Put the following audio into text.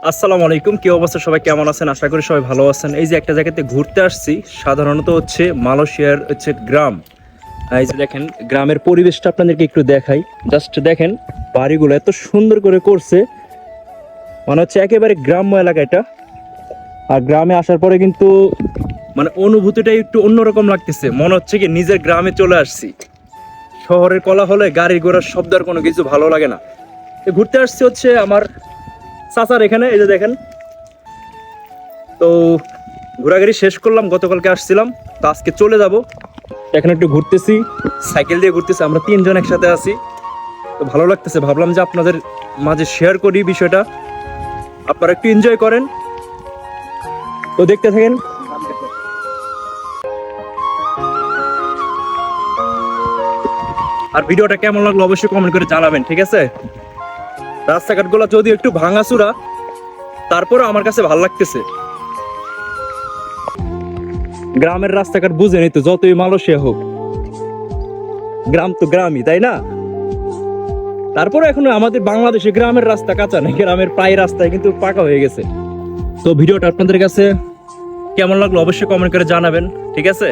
আসসালামু আলাইকুম, কি অবস্থা? সবাই কেমন আছেন? আশা করি সবাই ভালো আছেন। এই যে একটা জায়গাতে ঘুরতে আসছি, সাধারণত হচ্ছে মালয়েশিয়ার হচ্ছে গ্রাম। এই যে দেখেন গ্রামের পরিবেশটা আপনাদেরকে একটু দেখাই। জাস্ট দেখেন বাড়িগুলো এত সুন্দর করে করছে, মানে হচ্ছে একেবারে গ্রাম্য এলাকা এটা। আর গ্রামে আসার পরে কিন্তু মানে অনুভূতিটা একটু অন্যরকম লাগতেছে, মনে হচ্ছে কি নিজের গ্রামে চলে আসছি। শহরের কোলাহলে গাড়ি ঘোড়ার শব্দ আর কোনো কিছু ভালো লাগে না। তো ঘুরতে আসছি হচ্ছে আমার চাচার এখানে। এই যে দেখেন, তো ঘোরাঘুরি শেষ করলাম, গতকালকে আসছিলাম, তো আজকে চলে যাব। এখন একটু ঘুরতেছি, সাইকেল দিয়ে ঘুরতেছি, আমরা তিনজন একসাথে আছি, তো ভালো লাগতেছে। ভাবলাম যে আপনাদের মাঝে শেয়ার করি বিষয়টা, আপনারা একটু এনজয় করেন, তো দেখতে থাকেন। আর ভিডিওটা কেমন লাগলো অবশ্যই কমেন্ট করে জানাবেন, ঠিক আছে? রাস্তাঘাটগুলো যদি একটু ভাঙাচুরা, তারপরে আমার কাছে ভালো লাগতেছে। গ্রামের রাস্তাঘাট বুঝেনি তো, যতই মালয়েশিয়া হোক গ্রাম তো গ্রামই, তাই না? তারপরে এখন আমাদের বাংলাদেশে গ্রামের রাস্তা কাঁচা নেই, গ্রামের প্রায় রাস্তায় কিন্তু পাকা হয়ে গেছে। তো ভিডিওটা আপনাদের কাছে কেমন লাগলো অবশ্যই কমেন্ট করে জানাবেন, ঠিক আছে?